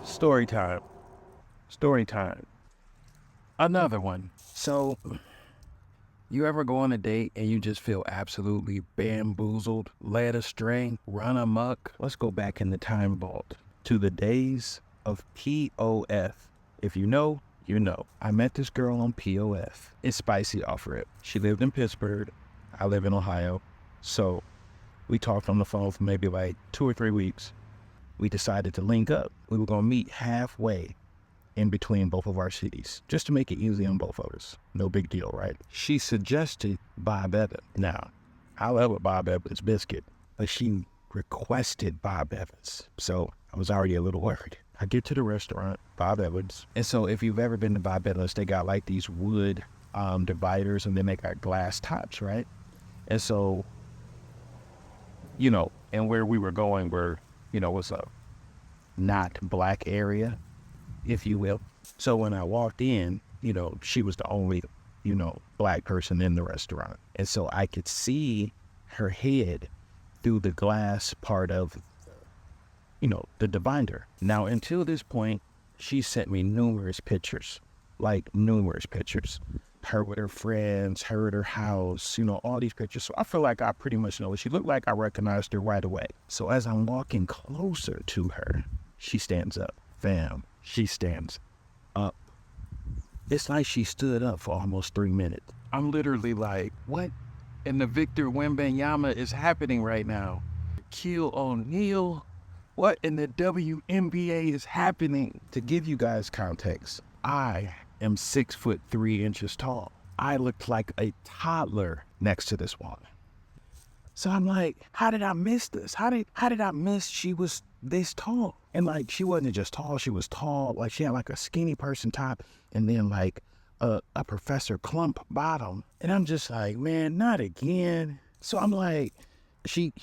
Story time. Story time. Another one. So, you ever go on a date and you just feel absolutely bamboozled, led astray, run amok? Let's go back in the time vault to the days of POF. If you know, you know. I met this girl on POF. It's spicy off rip. She lived in Pittsburgh. I live in Ohio. So we talked on the phone for maybe like 2 or 3 weeks. We decided to link up. We were going to meet halfway in between both of our cities, just to make it easy on both of us. No big deal, right? She suggested Bob Evans. Now, I love a Bob Evans biscuit, but she requested Bob Evans. So I was already a little worried. I get to the restaurant, Bob Evans. And so if you've ever been to Bob Evans, they got like these wood dividers, and then they got glass tops, right? And so, and where we were going was a not black area, if you will. So when I walked in, she was the only, black person in the restaurant. And so I could see her head through the glass part of, the divider. Now, until this point, she sent me numerous pictures. Her with her friends, her at her house, all these pictures. So I feel like I pretty much know what she looked like. I recognized her right away. So as I'm walking closer to her, she stands up. Fam, she stands up. It's like she stood up for almost 3 minutes. I'm literally like, what in the Victor Wembanyama is happening right now? Shaquille O'Neal? What in the WNBA is happening? To give you guys context, I am 6'3" tall. I looked like a toddler next to this woman. So I'm like, how did I miss this? How did I miss she was this tall? And like, she wasn't just tall, she was tall. Like, she had like a skinny person top and then like a Professor Clump bottom. And I'm just like, man, not again. So I'm like, she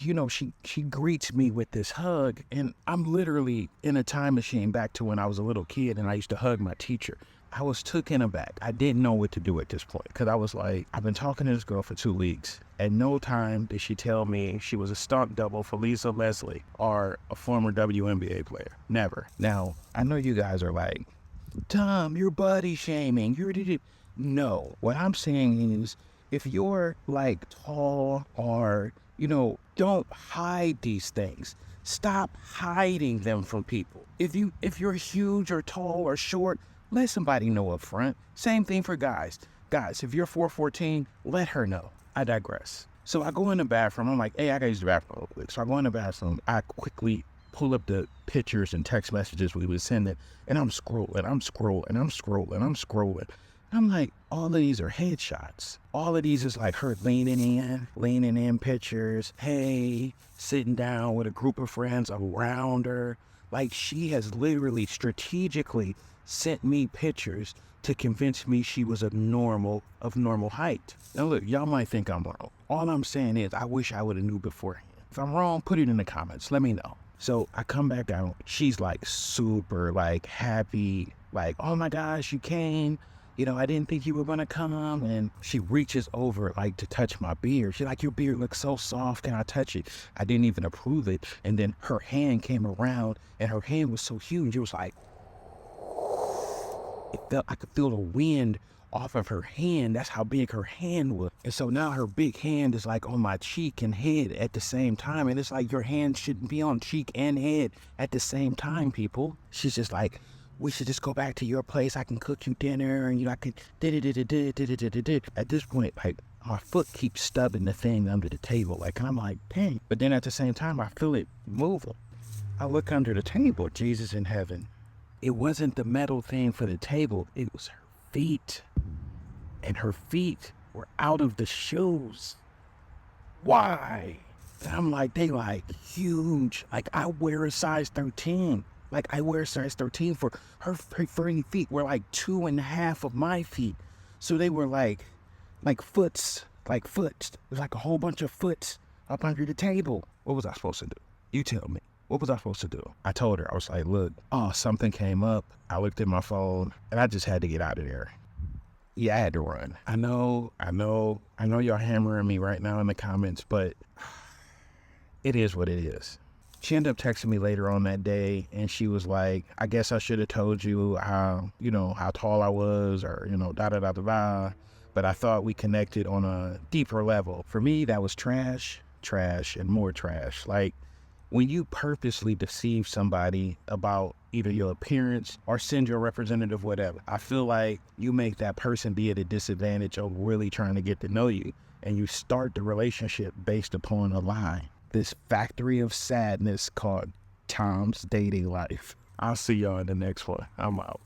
greets me with this hug, and I'm literally in a time machine back to when I was a little kid and I used to hug my teacher. I was taken aback. I didn't know what to do at this point, because I was like, I've been talking to this girl for 2 weeks. At no time did she tell me she was a stunt double for Lisa Leslie or a former WNBA player. Never. Now, I know you guys are like, Tom, you're body shaming. No. What I'm saying is, if you're like tall or, don't hide these things. Stop hiding them from people. If you're huge or tall or short, let somebody know up front. Same thing for guys. Guys, if you're 4'14", let her know. I digress. So I go in the bathroom. I'm like, hey, I gotta use the bathroom real quick. So I go in the bathroom. I quickly pull up the pictures and text messages we was sending, and I'm scrolling. I'm like, all of these are headshots. All of these is like her leaning in pictures. Hey, sitting down with a group of friends around her. Like, she has literally strategically sent me pictures to convince me she was of normal height. Now look, y'all might think I'm wrong. All I'm saying is, I wish I would have knew beforehand. If I'm wrong, put it in the comments. Let me know. So I come back down. She's like super like happy. Like, oh my gosh, you came. I didn't think you were gonna come. And she reaches over like to touch my beard. She's like, your beard looks so soft. Can I touch it? I didn't even approve it. And then her hand came around, and her hand was so huge. It was like, I could feel the wind off of her hand. That's how big her hand was. And so now her big hand is like on my cheek and head at the same time. And it's like, your hand shouldn't be on cheek and head at the same time, people. She's just like, we should just go back to your place. I can cook you dinner, and I can At this point, like, my foot keeps stubbing the thing under the table. Like, I'm like, dang. But then at the same time, I feel it moving. I look under the table. Jesus in heaven. It wasn't the metal thing for the table. It was her feet. And her feet were out of the shoes. Why? And I'm like, they like huge. Like, I wear a size 13. Like, I wear a size 13 for her feet were like 2.5 of my feet. So they were like foots. It was like a whole bunch of foots up under the table. What was I supposed to do? You tell me. What was I supposed to do? I told her, I was like, look, something came up. I looked at my phone, and I just had to get out of there. Yeah, I had to run. I know y'all hammering me right now in the comments, but it is what it is. She ended up texting me later on that day, and she was like, I guess I should have told you how, how tall I was, or, da da da da da. But I thought we connected on a deeper level. For me, that was trash, and more trash. Like, when you purposely deceive somebody about either your appearance or send your representative, whatever, I feel like you make that person be at a disadvantage of really trying to get to know you. And you start the relationship based upon a lie. This factory of sadness called Tom's dating life. I'll see y'all in the next one. I'm out.